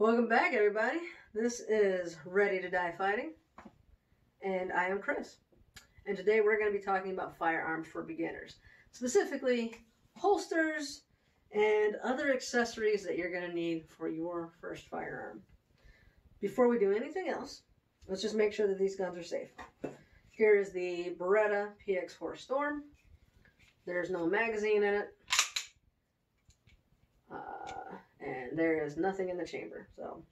Welcome back, everybody. This is Ready to Die Fighting, and I am Kris. And today we're going to be talking about firearms for beginners, specifically holsters and other accessories that you're going to need for your first firearm. Before we do anything else, let's just make sure that these guns are safe. Here is the Beretta PX4 Storm. There's no magazine in it. And there is nothing in the chamber, so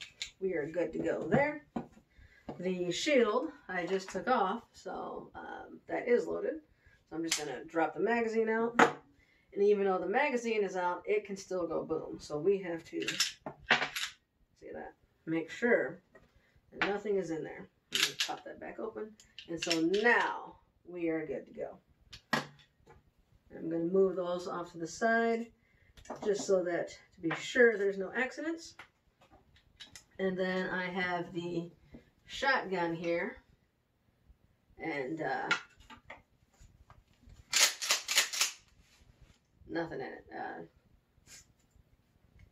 we are good to go there. The shield I just took off, so that is loaded. So I'm just going to drop the magazine out. And even though the magazine is out, it can still go boom. So we have to, see that, make sure that nothing is in there. I'm going to pop that back open. And so now we are good to go. I'm going to move those off to the side, just so that to be sure there's no accidents. And then I have the shotgun here, and nothing in it.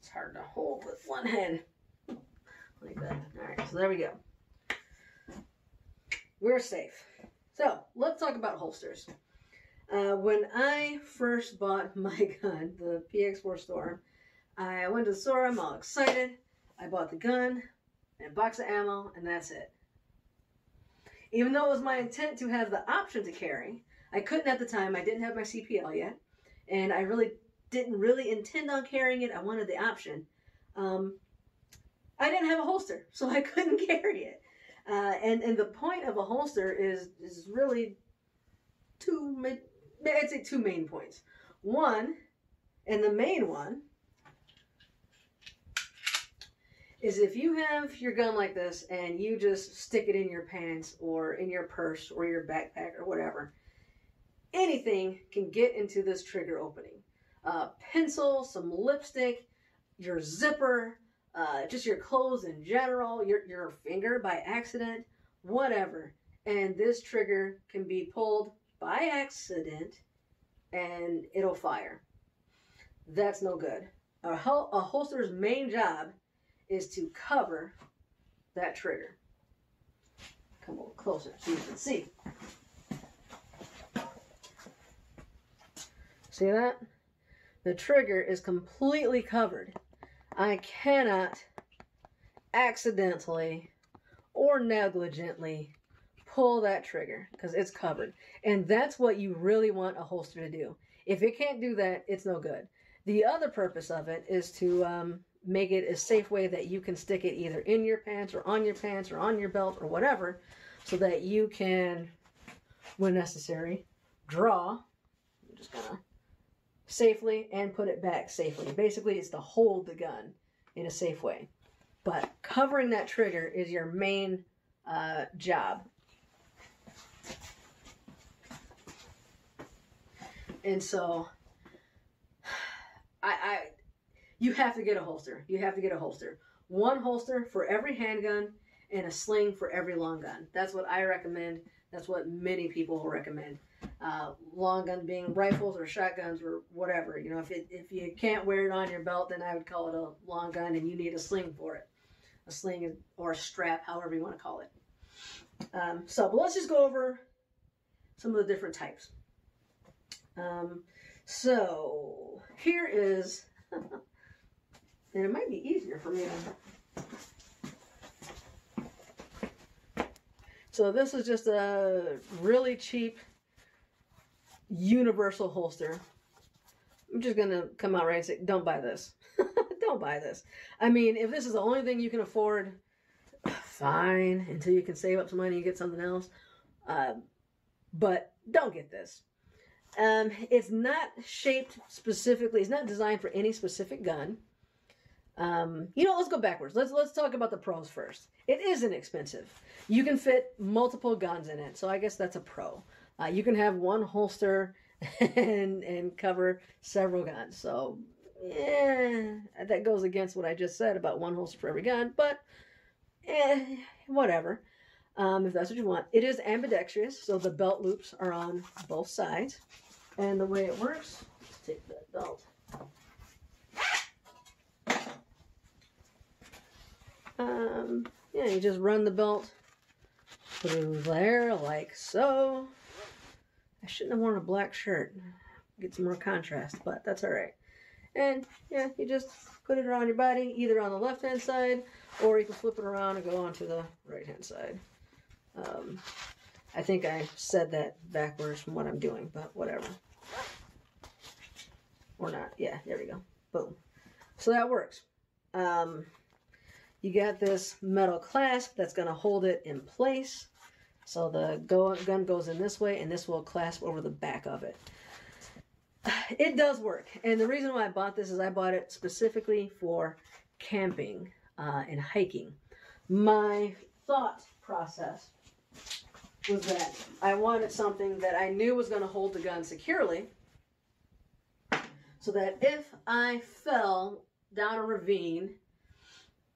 It's hard to hold with one hand like that. Alright, so there we go. We're safe. So let's talk about holsters. When I first bought my gun, the PX4 Storm, I went to the store, I'm all excited. I bought the gun, and a box of ammo, and that's it. Even though it was my intent to have the option to carry, I couldn't at the time. I didn't have my CPL yet, and I didn't really intend on carrying it. I wanted the option. I didn't have a holster, so I couldn't carry it. And the point of a holster is really I'd say two main points. One, and the main one, is if you have your gun like this and you just stick it in your pants or in your purse or your backpack or whatever, anything can get into this trigger opening. Pencil, some lipstick, your zipper, just your clothes in general, your finger by accident, whatever. And this trigger can be pulled by accident and it'll fire. That's no good. A holster's main job is to cover that trigger. Come a little closer so you can see. See that? The trigger is completely covered. I cannot accidentally or negligently pull that trigger because it's covered. And that's what you really want a holster to do. If it can't do that, it's no good. The other purpose of it is to make it a safe way that you can stick it either in your pants or on your belt or whatever, so that you can, when necessary, draw. I'm just gonna safely and put it back safely. Basically, it's to hold the gun in a safe way. But covering that trigger is your main job. And so, you have to get a holster. You have to get a holster. One holster for every handgun and a sling for every long gun. That's what I recommend. That's what many people will recommend. Long gun being rifles or shotguns or whatever. You know, if you can't wear it on your belt, then I would call it a long gun and you need a sling for it. A sling or a strap, however you want to call it. But let's just go over some of the different types. So here is, and it might be easier for me to, so this is just a really cheap universal holster. I'm just going to come out right and say, don't buy this. Don't buy this. I mean, if this is the only thing you can afford, fine, until you can save up some money and get something else. But don't get this. It's not shaped specifically. It's not designed for any specific gun. You know, let's go backwards. Let's talk about the pros first. It is inexpensive. You can fit multiple guns in it, so I guess that's a pro. You can have one holster and cover several guns. So, yeah, that goes against what I just said about one holster for every gun, but whatever. If that's what you want. It is ambidextrous, so the belt loops are on both sides. And the way it works, let's take that belt Yeah, you just run the belt through there like so. I shouldn't have worn a black shirt. Get some more contrast, but that's all right. And yeah, you just put it around your body, either on the left-hand side, or you can flip it around and go onto the right-hand side. I think I said that backwards from what I'm doing, but whatever. Or not. Yeah, there we go. Boom. So that works. You got this metal clasp that's going to hold it in place. So the gun goes in this way, and this will clasp over the back of it. It does work. And the reason why I bought this is I bought it specifically for camping and hiking. My thought process was that I wanted something that I knew was going to hold the gun securely, so that if I fell down a ravine,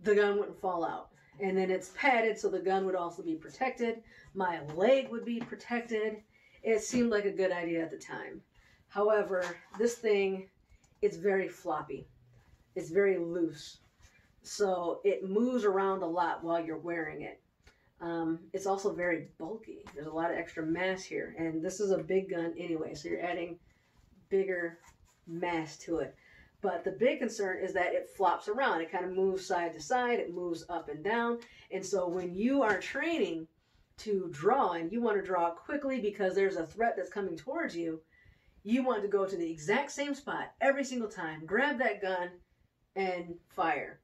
the gun wouldn't fall out. And then it's padded, so the gun would also be protected. My leg would be protected. It seemed like a good idea at the time. However, this thing, it's very floppy. It's very loose. So it moves around a lot while you're wearing it. It's also very bulky. There's a lot of extra mass here. And this is a big gun anyway, so you're adding bigger mass to it. But the big concern is that it flops around. It kind of moves side to side. It moves up and down. And so when you are training to draw, and you want to draw quickly because there's a threat that's coming towards you, you want to go to the exact same spot every single time, grab that gun, and fire.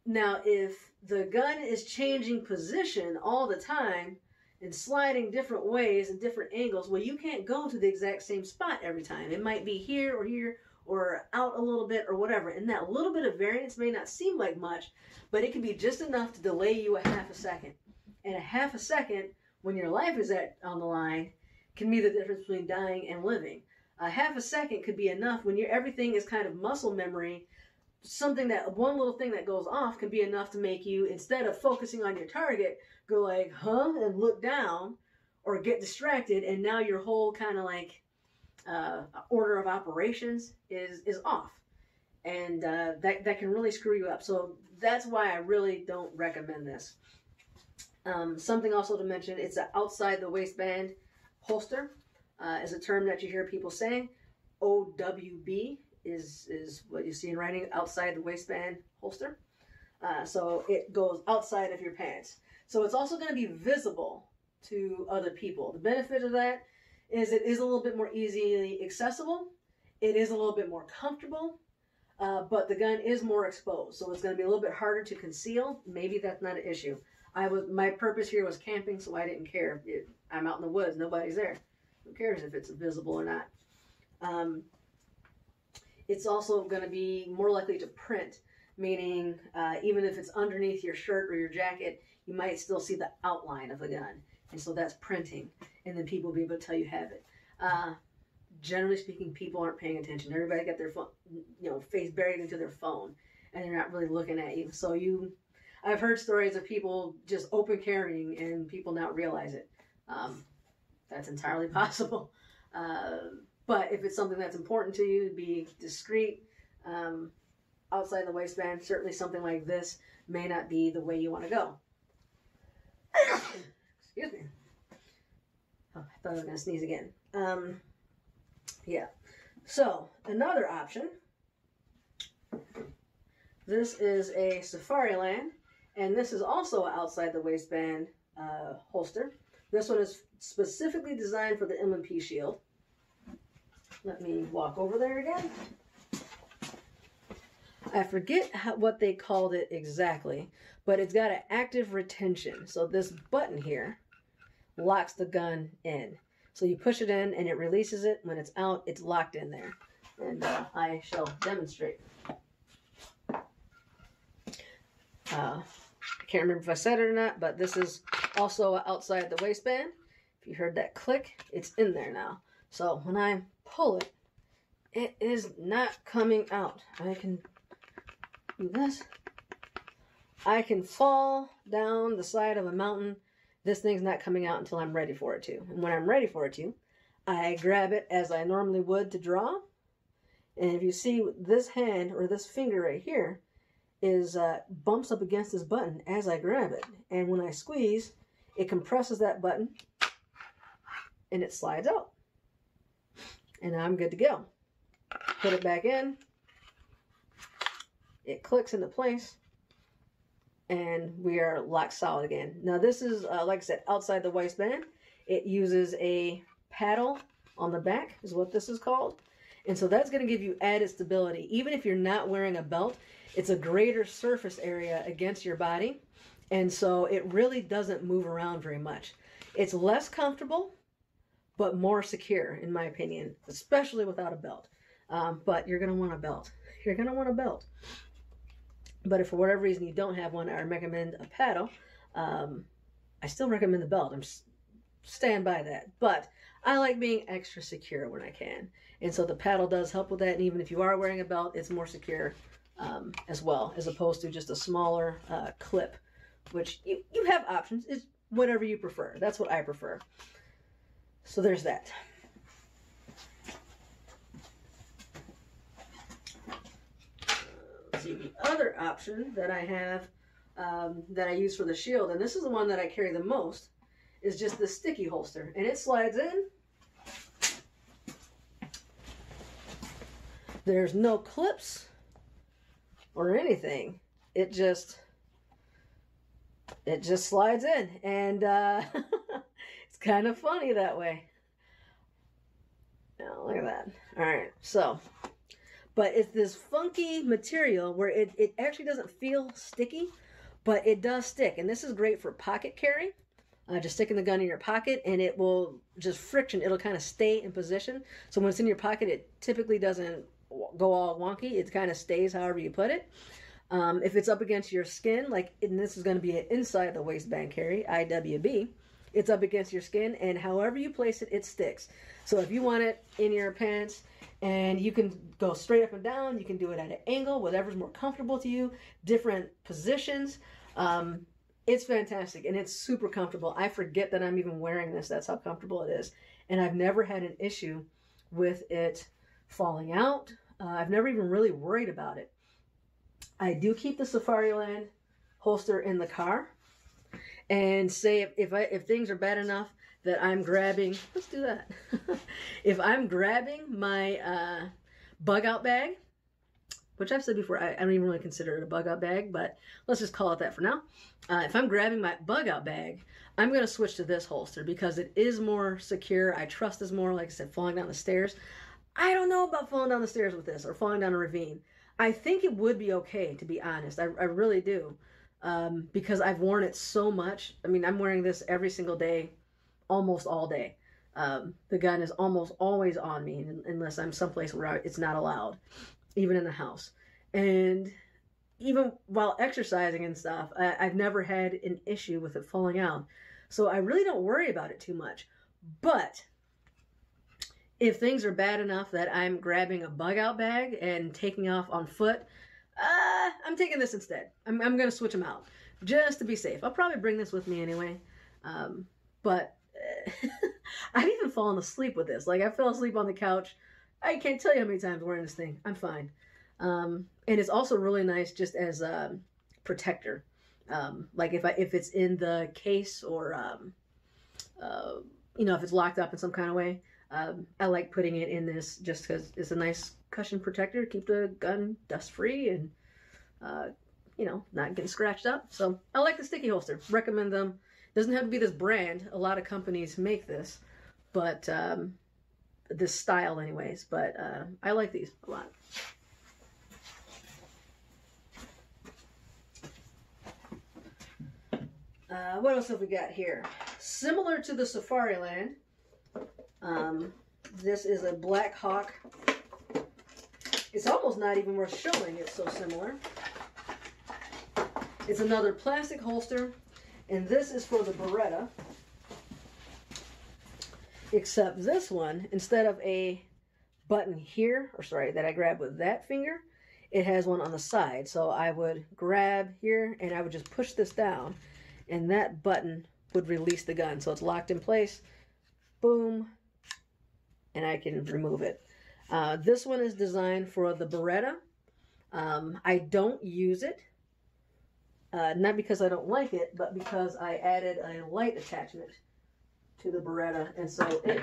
Now, if the gun is changing position all the time and sliding different ways and different angles, well, you can't go to the exact same spot every time. It might be here or out a little bit or whatever. And that little bit of variance may not seem like much, but it can be just enough to delay you a half a second. And a half a second, when your life is on the line, can be the difference between dying and living. A half a second could be enough when everything is kind of muscle memory. One little thing that goes off can be enough to make you, instead of focusing on your target, go like, huh, and look down, or get distracted, and now your whole kind of like order of operations is off. And that can really screw you up. So that's why I really don't recommend this. Something also to mention, it's an outside the waistband holster. Is a term that you hear people saying. OWB is what you see in writing, outside the waistband holster. So it goes outside of your pants. So it's also going to be visible to other people. The benefit of that is it is a little bit more easily accessible. It is a little bit more comfortable, but the gun is more exposed. So it's going to be a little bit harder to conceal. Maybe that's not an issue. My purpose here was camping, so I didn't care. I'm out in the woods. Nobody's there. Who cares if it's visible or not? It's also going to be more likely to print, meaning even if it's underneath your shirt or your jacket, you might still see the outline of the gun. And so that's printing. And then people will be able to tell you have it. Generally speaking, people aren't paying attention. Everybody got their phone, face buried into their phone, and they're not really looking at you. So I've heard stories of people just open carrying and people not realize it. That's entirely possible. But if it's something that's important to you, be discreet. Outside the waistband, certainly something like this may not be the way you want to go. Excuse me. Oh, I thought I was going to sneeze again. Yeah. So, another option. This is a Safariland, and this is also an outside the waistband holster. This one is specifically designed for the M&P shield. Let me walk over there again. I forget what they called it exactly, but it's got an active retention. So this button here locks the gun in. So you push it in and it releases it. When it's out, it's locked in there. And I shall demonstrate. I can't remember if I said it or not, but this is also outside the waistband. If you heard that click, it's in there now. So when I pull it, it is not coming out. I can do this. I can fall down the side of a mountain. This thing's not coming out until I'm ready for it to. And when I'm ready for it to, I grab it as I normally would to draw. And if you see this hand or this finger right here, is bumps up against this button as I grab it. And when I squeeze, it compresses that button and it slides out. And I'm good to go. Put it back in. It clicks into place. And we are locked solid again. Now this is, like I said, outside the waistband. It uses a paddle on the back is what this is called. And so that's going to give you added stability. Even if you're not wearing a belt, it's a greater surface area against your body. And so it really doesn't move around very much. It's less comfortable, but more secure, in my opinion, especially without a belt. But you're going to want a belt. You're going to want a belt. But if for whatever reason you don't have one, I recommend a paddle. I still recommend the belt. I'm stand by that. But I like being extra secure when I can. And so the paddle does help with that. And even if you are wearing a belt, it's more secure as well, as opposed to just a smaller clip, which you have options. It's whatever you prefer. That's what I prefer. So there's that. Let's see, the other option that I have that I use for the shield, and this is the one that I carry the most, is just the sticky holster. And it slides in. There's no clips or anything. It just slides in. And it's kind of funny that way. Now, look at that. All right, so, but it's this funky material where it actually doesn't feel sticky, but it does stick. And this is great for pocket carry. Just sticking the gun in your pocket, and it will just friction. It'll kind of stay in position. So when it's in your pocket, it typically doesn't go all wonky. It kind of stays however you put it. If it's up against your skin, like, and this is going to be an inside the waistband carry, IWB, it's up against your skin, and however you place it, it sticks. So if you want it in your pants, and you can go straight up and down, you can do it at an angle, whatever's more comfortable to you, different positions. It's fantastic, and it's super comfortable. I forget that I'm even wearing this. That's how comfortable it is. And I've never had an issue with it falling out. I've never even really worried about it. I do keep the Safariland holster in the car. And say if things are bad enough that I'm grabbing, let's do that. If I'm grabbing my bug out bag, which I've said before, I don't even really consider it a bug out bag, but let's just call it that for now. If I'm grabbing my bug out bag, I'm going to switch to this holster because it is more secure. I trust this more, like I said, falling down the stairs. I don't know about falling down the stairs with this or falling down a ravine. I think it would be okay, to be honest. I really do. Because I've worn it so much. I mean, I'm wearing this every single day, almost all day. The gun is almost always on me unless I'm someplace where it's not allowed, even in the house. And even while exercising and stuff, I've never had an issue with it falling out. So I really don't worry about it too much. But if things are bad enough that I'm grabbing a bug out bag and taking off on foot, I'm taking this instead. I'm going to switch them out just to be safe. I'll probably bring this with me anyway. But I've even fallen asleep with this. Like, I fell asleep on the couch. I can't tell you how many times wearing this thing. I'm fine. And it's also really nice just as a protector. Like if it's in the case or, you know, if it's locked up in some kind of way, I like putting it in this just because it's a nice cushion protector, keep the gun dust free and, you know, not getting scratched up. So I like the sticky holster. Recommend them. Doesn't have to be this brand. A lot of companies make this, but this style anyways. But I like these a lot. What else have we got here? Similar to the Safariland, this is a Black Hawk. It's almost not even worth showing, it's so similar. It's another plastic holster, and this is for the Beretta. Except this one, instead of a button here, or sorry, that I grab with that finger, it has one on the side. So I would grab here, and I would just push this down, and that button would release the gun. So it's locked in place. Boom. And I can remove it. This one is designed for the Beretta. I don't use it Not because I don't like it, but because I added a light attachment to the Beretta, and so it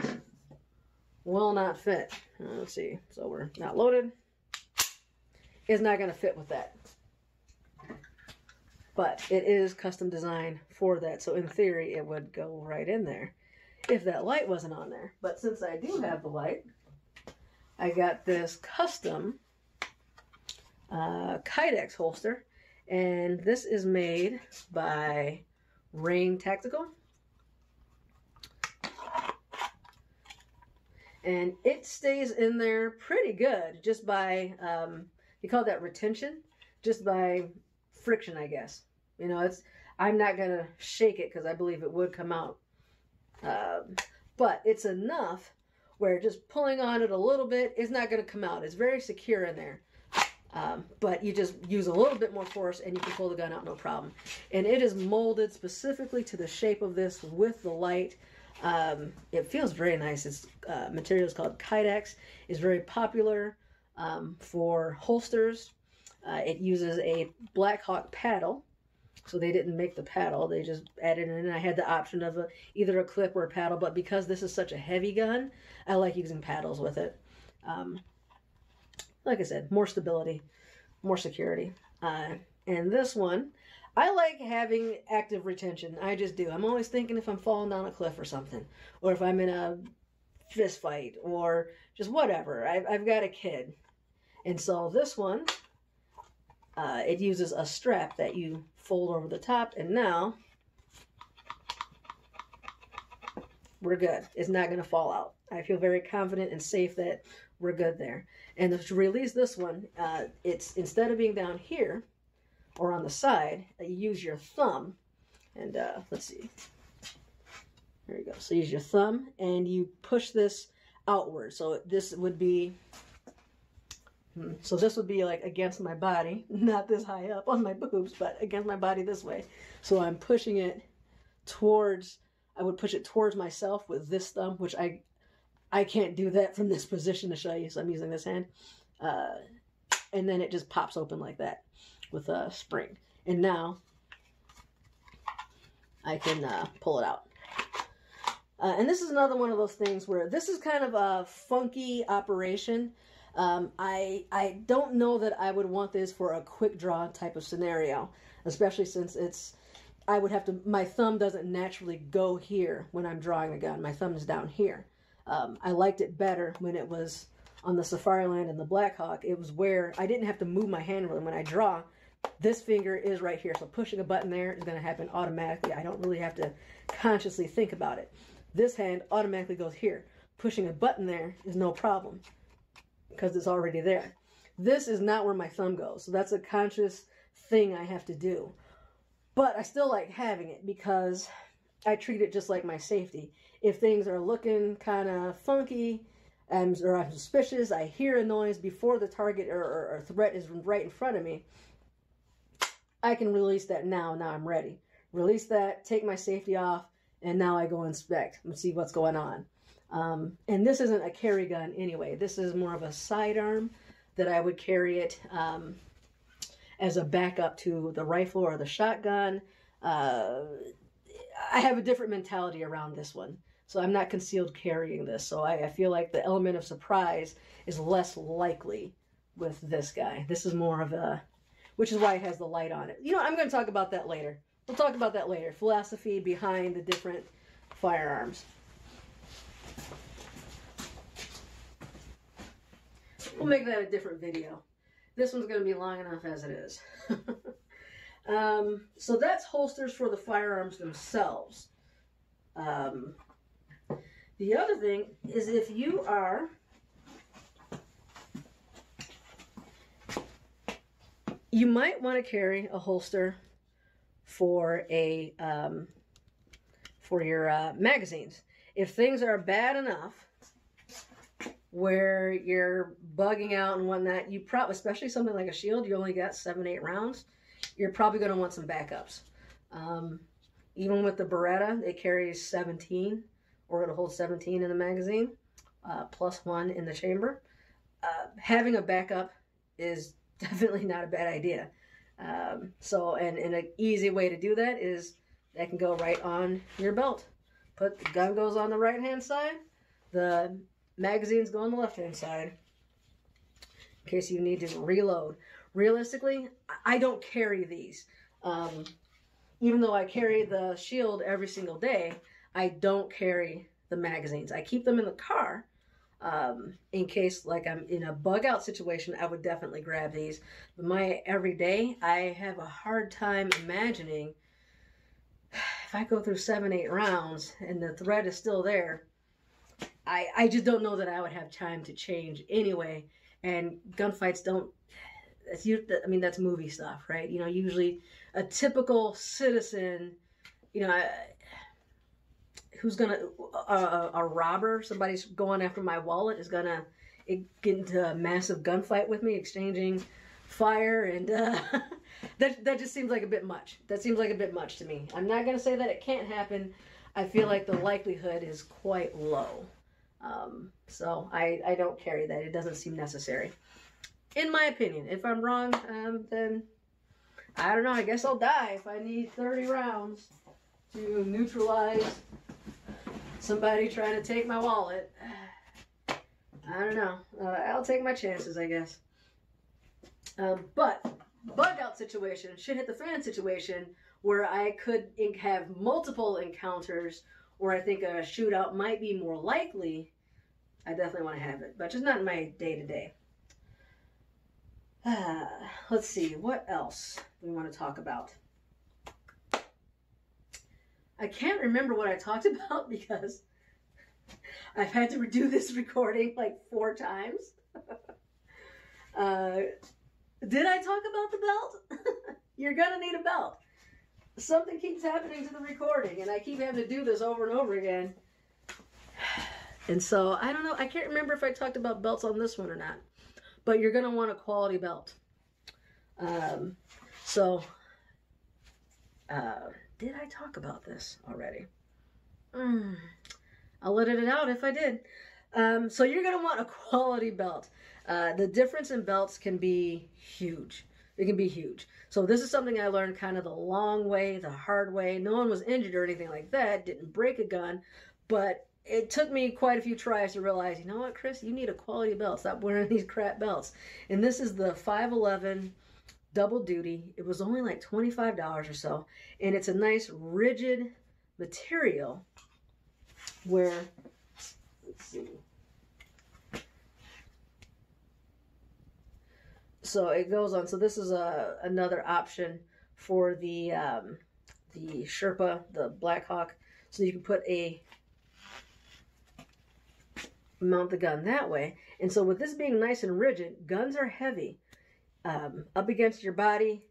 will not fit. Let's see. So we're not loaded. It's not going to fit with that. But it is custom designed for that, so in theory it would go right in there if that light wasn't on there. But since I do have the light, I got this custom Kydex holster, and this is made by Rain Tactical. And it stays in there pretty good just by, you call that retention? Just by friction, I guess. You know, I'm not going to shake it because I believe it would come out. But it's enough where just pulling on it a little bit is not going to come out. It's very secure in there. But you just use a little bit more force and you can pull the gun out no problem. And it is molded specifically to the shape of this with the light. It feels very nice. Its material is called Kydex. It's very popular for holsters. It uses a Black Hawk paddle. So they didn't make the paddle. They just added it in. I had the option of either a clip or a paddle. But because this is such a heavy gun, I like using paddles with it. Like I said, more stability, more security. And this one, I like having active retention. I just do. I'm always thinking if I'm falling down a cliff or something, or if I'm in a fist fight, or just whatever. I've got a kid. And so this one, it uses a strap that you fold over the top, and now we're good. It's not going to fall out. I feel very confident and safe that we're good there. And to release this one, it's instead of being down here or on the side, you use your thumb. And let's see. There you go. So use your thumb and you push this outward. So this would be, this would be like against my body, not this high up on my boobs, but against my body this way. So I'm pushing it towards, I would push it towards myself with this thumb, which I can't do that from this position to show you, so I'm using this hand. And then it just pops open like that with a spring. And now I can pull it out. And this is another one of those things where this is kind of a funky operation. I don't know that I would want this for a quick draw type of scenario, especially since I would have to, my thumb doesn't naturally go here when I'm drawing the gun. My thumb is down here. I liked it better when it was on the Safariland and the Black Hawk. It was where I didn't have to move my hand really. When I draw, this finger is right here. So pushing a button there is going to happen automatically. I don't really have to consciously think about it. This hand automatically goes here. Pushing a button there is no problem because it's already there. This is not where my thumb goes. So that's a conscious thing I have to do. But I still like having it because I treat it just like my safety. If things are looking kind of funky or I'm suspicious, I hear a noise before the target or threat is right in front of me, I can release that now. Now I'm ready. Release that, take my safety off, and now I go inspect and see what's going on. And this isn't a carry gun anyway. This is more of a sidearm that I would carry it as a backup to the rifle or the shotgun. I have a different mentality around this one. So I'm not concealed carrying this. So I feel like the element of surprise is less likely with this guy. This is more of a, which is why it has the light on it. You know, I'm going to talk about that later. We'll talk about that later. Philosophy behind the different firearms. We'll make that a different video. This one's going to be long enough as it is. So that's holsters for the firearms themselves. The other thing is if you are you might want to carry a holster for a for your magazines. If things are bad enough where you're bugging out and whatnot, you probably, especially something like a shield, you only got 7-8 rounds, you're probably going to want some backups. Even with the Beretta, it carries 17, or it'll hold 17 in the magazine, plus 1 in the chamber. Having a backup is definitely not a bad idea. And an easy way to do that is that can go right on your belt. The gun goes on the right-hand side, the magazines go on the left-hand side, in case you need to reload. Realistically, I don't carry these. Even though I carry the shield every single day, I don't carry the magazines. I keep them in the car. In case like I'm in a bug out situation, I would definitely grab these. But my everyday, I have a hard time imagining if I go through 7-8 rounds and the thread is still there, I just don't know that I would have time to change anyway. And gunfights don't, I mean, that's movie stuff, right? You know, usually a typical citizen, you know, who's gonna, a robber, somebody's going after my wallet, is gonna get into a massive gunfight with me, exchanging fire, and that just seems like a bit much. That seems like a bit much to me. I'm not gonna say that it can't happen. I feel like the likelihood is quite low. So I don't carry that. It doesn't seem necessary, in my opinion. If I'm wrong, then I don't know. I guess I'll die if I need 30 rounds to neutralize somebody trying to take my wallet. I don't know. I'll take my chances, I guess. But bug out situation, shit hit the fan situation, where I could have multiple encounters, or I think a shootout might be more likely, I definitely want to have it, but just not in my day-to-day. Let's see, what else do we want to talk about? I can't remember what I talked about because I've had to redo this recording like 4 times. Did I talk about the belt? You're gonna need a belt. Something keeps happening to the recording and I keep having to do this over and over again. And so, I don't know, I can't remember if I talked about belts on this one or not. But you're gonna want a quality belt. Did I talk about this already? I'll let it out if I did. So you're going to want a quality belt. The difference in belts can be huge. It can be huge. So this is something I learned kind of the long way, the hard way. No one was injured or anything like that. Didn't break a gun. But it took me quite a few tries to realize, you know what, Kris? You need a quality belt. Stop wearing these crap belts. And this is the 511 double duty. It was only like $25 or so. And it's a nice rigid material where, let's see. So it goes on. So this is another option for the Sherpa, the Black Hawk. So you can mount the gun that way. And so with this being nice and rigid, guns are heavy. Up against your body,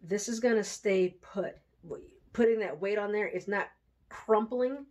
this is going to stay put. Putting that weight on there, it's not crumpling.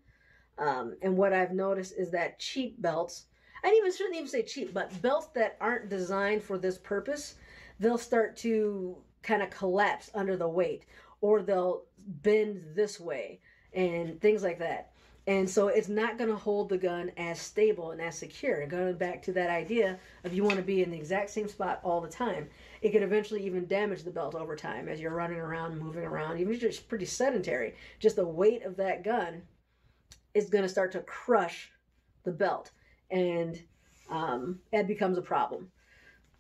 And what I've noticed is that cheap belts, shouldn't even say cheap, but belts that aren't designed for this purpose, they'll start to kind of collapse under the weight, or they'll bend this way and things like that. And so it's not going to hold the gun as stable and as secure. And going back to that idea of you want to be in the exact same spot all the time, it could eventually even damage the belt over time as you're running around, moving around, even if you're just pretty sedentary. Just the weight of that gun is going to start to crush the belt, and it becomes a problem.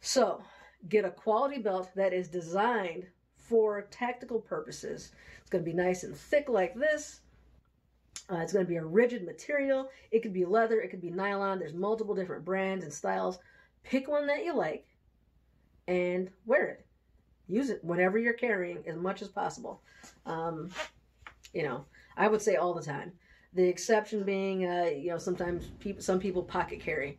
So get a quality belt that is designed for tactical purposes. It's going to be nice and thick like this. It's going to be a rigid material. It could be leather. It could be nylon. There's multiple different brands and styles. Pick one that you like and wear it. Use it whenever you're carrying as much as possible. You know, I would say all the time. The exception being, you know, sometimes some people pocket carry.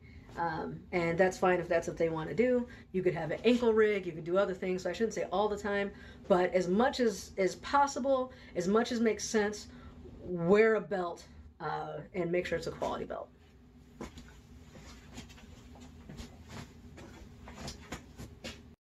And that's fine if that's what they want to do. You could have an ankle rig. You could do other things. So I shouldn't say all the time. But as much as possible, as much as makes sense, wear a belt and make sure it's a quality belt.